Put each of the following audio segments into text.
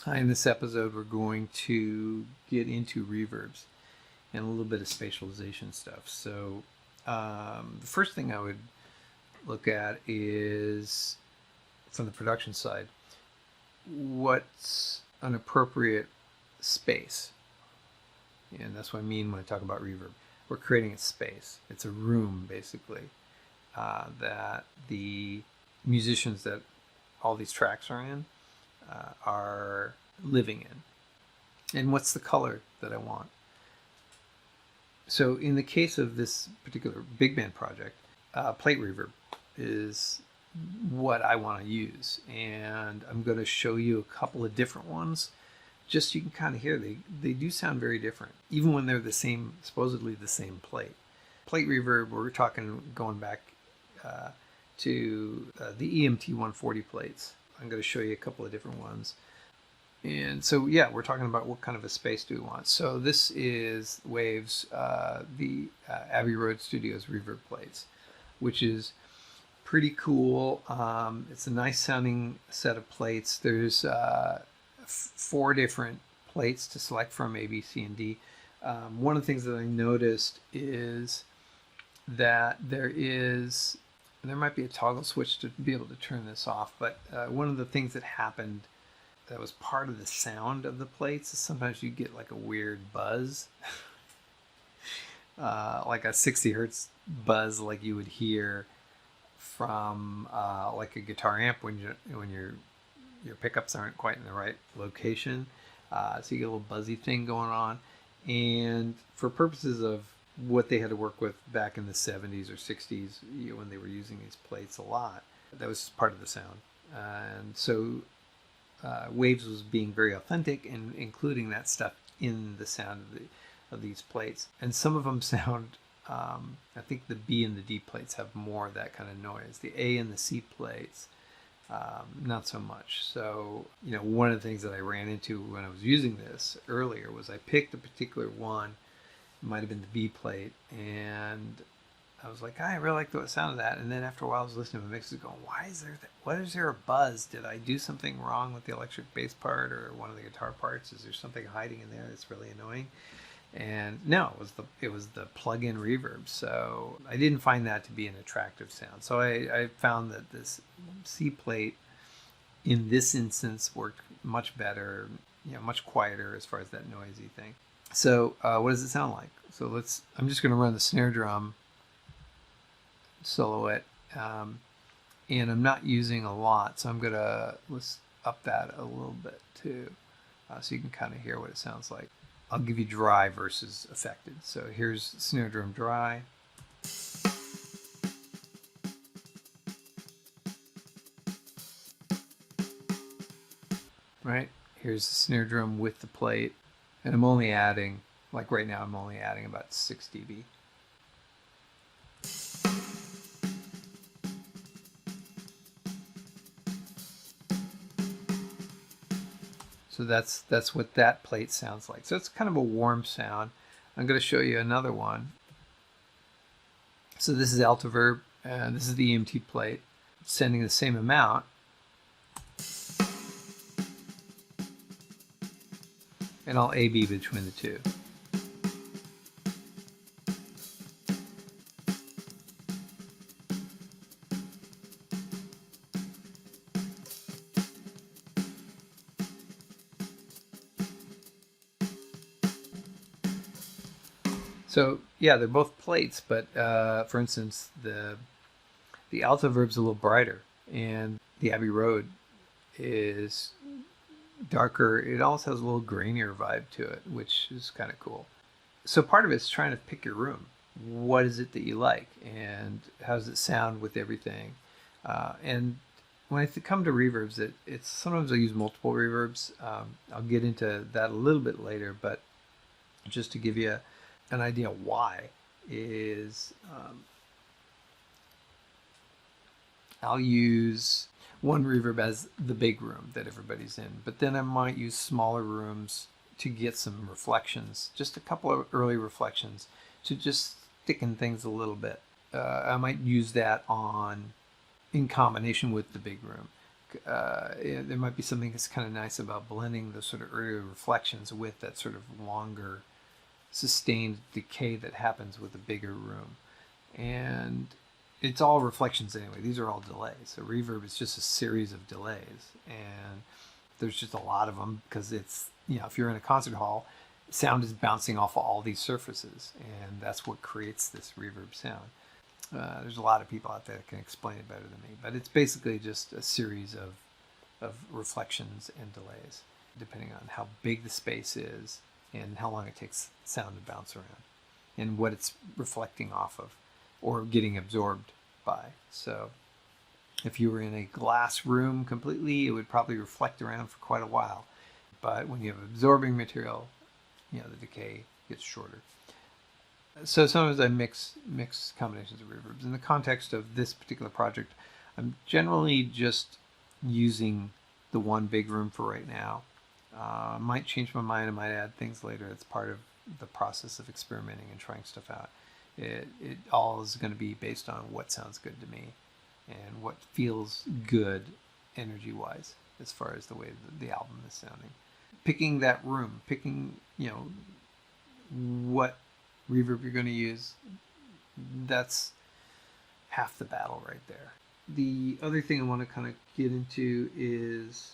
In this episode, we're going to get into reverbs and a little bit of spatialization stuff. So the first thing I would look at is, from the production side, what's an appropriate space? And that's what I mean when I talk about reverb. We're creating a space. It's a room, basically, that the musicians that all these tracks are in are living in. And what's the color that I want? So in the case of this particular big band project, plate reverb is what I want to use. And I'm going to show you a couple of different ones. Just so you can kind of hear, they do sound very different, even when they're the same, supposedly the same plate. Plate reverb, we're talking going back to the EMT 140 plates. I'm going to show you a couple of different ones. And so, yeah, we're talking about what kind of a space do we want. So this is Waves, the Abbey Road Studios reverb plates, which is pretty cool. It's a nice sounding set of plates. There's 4 different plates to select from, A, B, C, and D. One of the things that I noticed is that there might be a toggle switch to be able to turn this off, but one of the things that happened that was part of the sound of the plates is sometimes you get like a weird buzz, like a 60 hertz buzz, like you would hear from like a guitar amp when your pickups aren't quite in the right location. So you get a little buzzy thing going on. And for purposes of what they had to work with back in the 70s or 60s, when they were using these plates a lot, that was part of the sound. And so Waves was being very authentic and including that stuff in the sound of these plates. And some of them sound, I think the B and the D plates have more of that kind of noise. The A and the C plates, not so much. So, one of the things that I ran into when I was using this earlier was I picked a particular one, it might have been the B plate, and I was like, I really like the sound of that. And then after a while I was listening to the mixes going, what is there a buzz? Did I do something wrong with the electric bass part or one of the guitar parts? Is there something hiding in there that's really annoying? And no, it was the plug-in reverb. So I didn't find that to be an attractive sound. So I found that this C plate in this instance worked much better, much quieter as far as that noisy thing. So what does it sound like? So I'm just going to run the snare drum, solo it, and I'm not using a lot, so let's up that a little bit too, so you can kind of hear what it sounds like. I'll give you dry versus affected. So here's snare drum dry. Right, here's the snare drum with the plate, and I'm only adding, like right now, I'm only adding about 6 dB. So that's what that plate sounds like. So it's kind of a warm sound. I'm going to show you another one. So this is Reverb, and this is the EMT plate, sending the same amount. And I'll A-B between the two. So yeah, they're both plates, but for instance, the Reverb's a little brighter, and the Abbey Road is darker. It also has a little grainier vibe to it, which is kind of cool. So part of it's trying to pick your room. What is it that you like, and how does it sound with everything? And when I come to reverbs, it's sometimes I use multiple reverbs. I'll get into that a little bit later, but just to give you an idea why is I'll use one reverb as the big room that everybody's in, but then I might use smaller rooms to get some reflections, just a couple of early reflections to just thicken things a little bit. I might use that in combination with the big room. there might be something that's kind of nice about blending those sort of earlier reflections with that sort of longer sustained decay that happens with a bigger room. And it's all reflections anyway. These are all delays. So reverb is just a series of delays, and there's just a lot of them because it's, if you're in a concert hall, sound is bouncing off of all these surfaces, and that's what creates this reverb sound. There's a lot of people out there that can explain it better than me, but it's basically just a series of reflections and delays, depending on how big the space is and how long it takes sound to bounce around and what it's reflecting off of or getting absorbed by. So if you were in a glass room completely, it would probably reflect around for quite a while. But when you have absorbing material, the decay gets shorter. So sometimes I mix combinations of reverbs. In the context of this particular project, I'm generally just using the one big room for right now. I might change my mind. I might add things later. It's part of the process of experimenting and trying stuff out. It all is going to be based on what sounds good to me and what feels good energy-wise as far as the way the album is sounding. Picking that room, picking, what reverb you're going to use, that's half the battle right there. The other thing I want to kind of get into is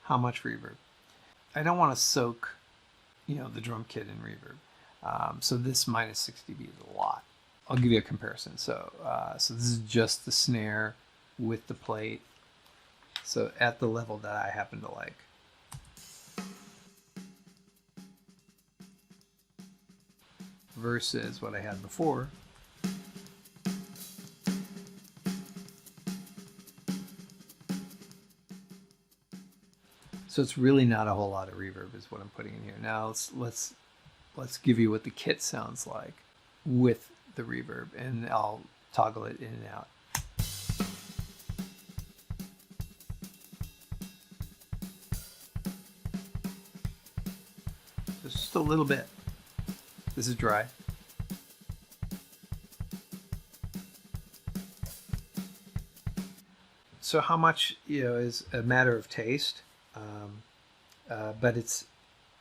how much reverb. I don't want to soak, the drum kit in reverb. So this minus 60 dB is a lot. I'll give you a comparison. So this is just the snare with the plate. So at the level that I happen to like. Versus what I had before. So it's really not a whole lot of reverb is what I'm putting in here. Now let's give you what the kit sounds like with the reverb, and I'll toggle it in and out. Just a little bit. This is dry. So how much, is a matter of taste, but it's,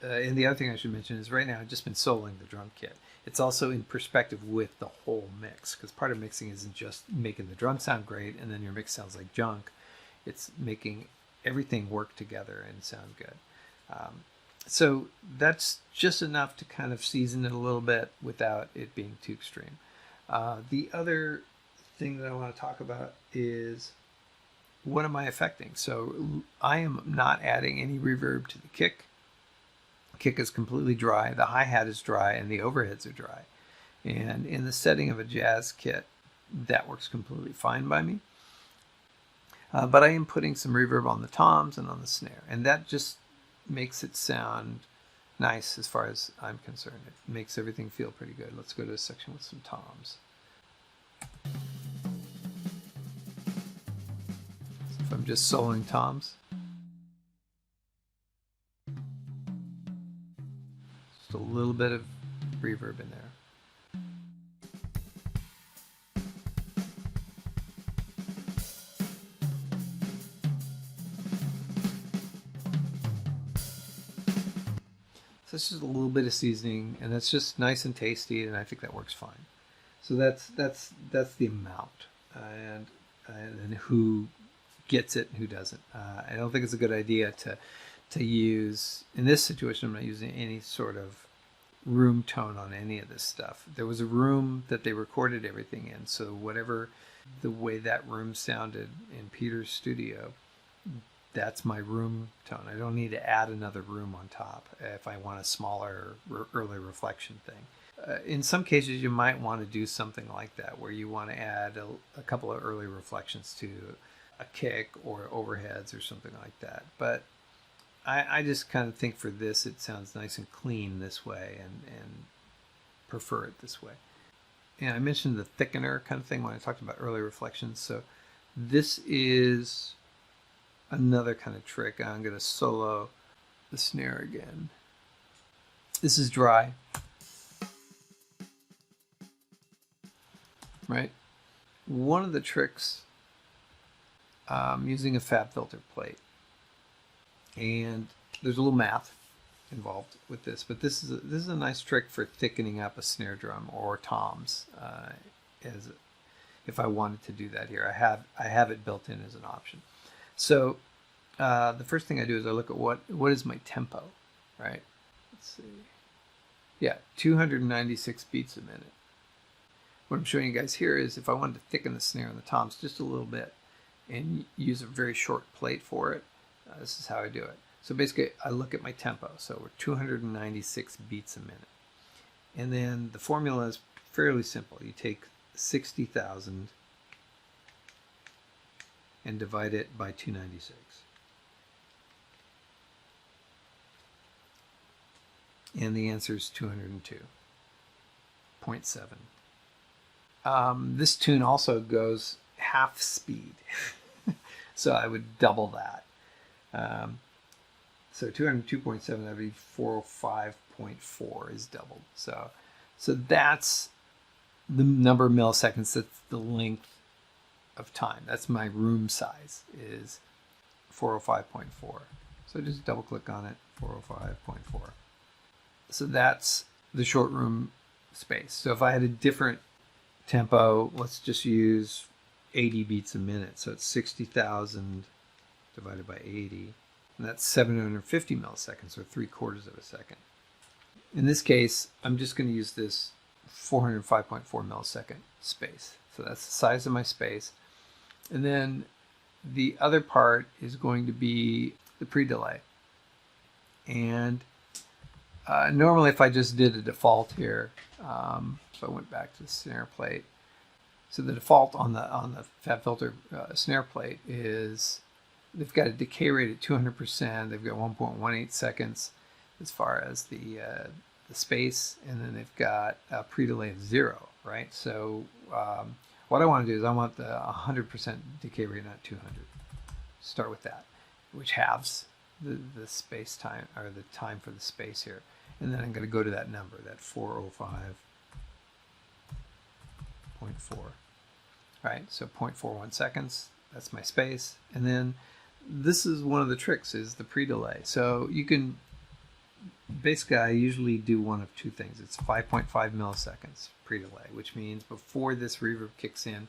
and the other thing I should mention is right now I've just been soloing the drum kit. It's also in perspective with the whole mix, because part of mixing isn't just making the drum sound great and then your mix sounds like junk. It's making everything work together and sound good. So that's just enough to kind of season it a little bit without it being too extreme. The other thing that I want to talk about is what am I affecting? So I am not adding any reverb to the kick. Kick is completely dry, the hi-hat is dry, and the overheads are dry. And in the setting of a jazz kit, that works completely fine by me. But I am putting some reverb on the toms and on the snare, and that just makes it sound nice as far as I'm concerned. It makes everything feel pretty good. Let's go to a section with some toms. So if I'm just soloing toms, just a little bit of reverb in there. So it's just a little bit of seasoning, and that's just nice and tasty, and I think that works fine. So that's the amount, and who gets it and who doesn't. I don't think it's a good idea to use, in this situation, I'm not using any sort of room tone on any of this stuff. There was a room that they recorded everything in, so whatever the way that room sounded in Peter's studio, that's my room tone. I don't need to add another room on top if I want a smaller early reflection thing. In some cases, you might want to do something like that, where you want to add a couple of early reflections to a kick or overheads or something like that. But I just kind of think for this, it sounds nice and clean this way, and prefer it this way. And I mentioned the thickener kind of thing when I talked about early reflections. So this is another kind of trick. I'm going to solo the snare again. This is dry, right? One of the tricks using a fab filter plate. And there's a little math involved with this, but this is a nice trick for thickening up a snare drum or toms. As if I wanted to do that here, I have it built in as an option. So the first thing I do is I look at what is my tempo, right? Let's see. Yeah, 296 beats a minute. What I'm showing you guys here is if I wanted to thicken the snare and the toms just a little bit and use a very short plate for it, this is how I do it. So basically, I look at my tempo. So we're 296 beats a minute. And then the formula is fairly simple. You take 60,000 and divide it by 296. And the answer is 202.7. This tune also goes half speed. So I would double that. So 202.7, that would be 405.4 is doubled. So that's the number of milliseconds, that's the length of time. That's my room size, is 405.4. So just double click on it, 405.4. So that's the short room space. So if I had a different tempo, let's just use 80 beats a minute. So it's 60,000 divided by 80. And that's 750 milliseconds, or 3/4 of a second. In this case, I'm just going to use this 405.4 millisecond space. So that's the size of my space. And then the other part is going to be the pre-delay. And normally if I just did a default here, so I went back to the snare plate. So the default on the Fab Filter snare plate is they've got a decay rate at 200%. They've got 1.18 seconds as far as the space, and then they've got a pre-delay of 0, right? So what I want to do is I want the 100% decay rate, not 200. Start with that, which halves the space time, or the time for the space here. And then I'm going to go to that number, that 405.4. Right, so 0.41 seconds, that's my space. And then this is one of the tricks, is the pre-delay. So you can, basically I usually do one of two things. It's 5.5 milliseconds pre-delay, which means before this reverb kicks in,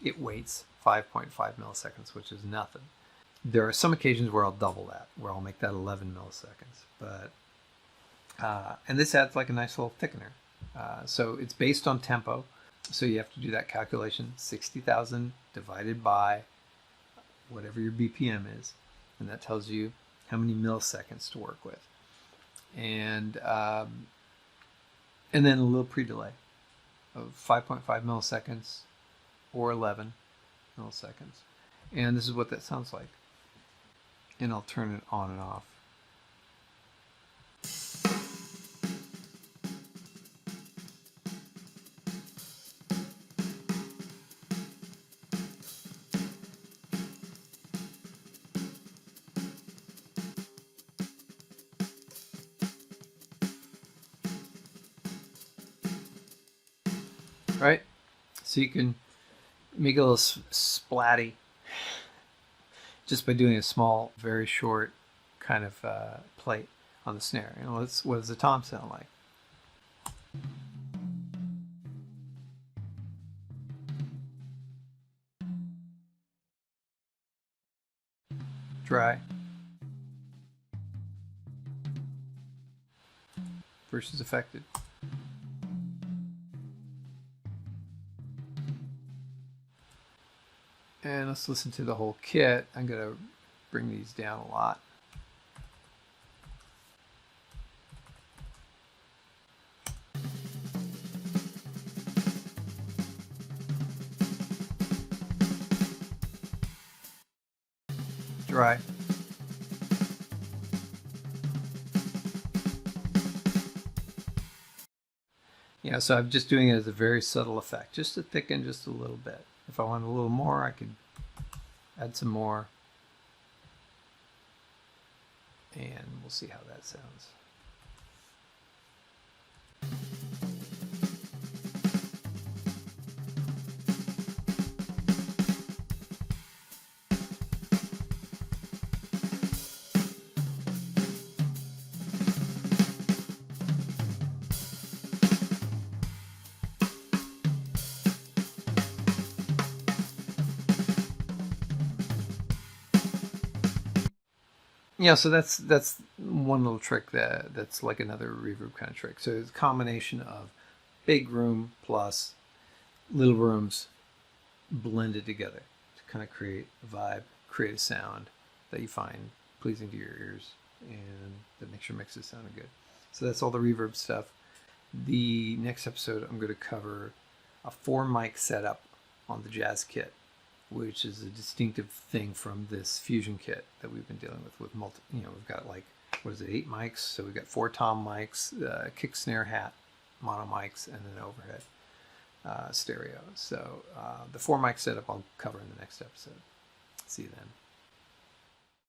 it waits 5.5 milliseconds, which is nothing. There are some occasions where I'll double that, where I'll make that 11 milliseconds. But and this adds like a nice little thickener. So it's based on tempo. So you have to do that calculation, 60,000 divided by whatever your BPM is. And that tells you how many milliseconds to work with. And then a little pre-delay of 5.5 milliseconds or 11 milliseconds. And this is what that sounds like. And I'll turn it on and off. Right? So you can make a little splatty just by doing a small, very short kind of plate on the snare. You know, what does the tom sound like? Dry versus affected. And let's listen to the whole kit. I'm going to bring these down a lot. Dry. Yeah, so I'm just doing it as a very subtle effect, just to thicken just a little bit. If I want a little more, I could add some more. And we'll see how that sounds. Yeah, so that's one little trick that's like another reverb kind of trick. So it's a combination of big room plus little rooms blended together to kind of create a vibe, create a sound that you find pleasing to your ears, and that makes your mixes sound good. So that's all the reverb stuff. The next episode, I'm going to cover a 4 mic setup on the Jazz kit, which is a distinctive thing from this Fusion kit that we've been dealing with we've got like, what is it, 8 mics? So we've got 4 tom mics, kick, snare, hat, mono mics, and then overhead stereo. So the 4 mic setup I'll cover in the next episode. See you then.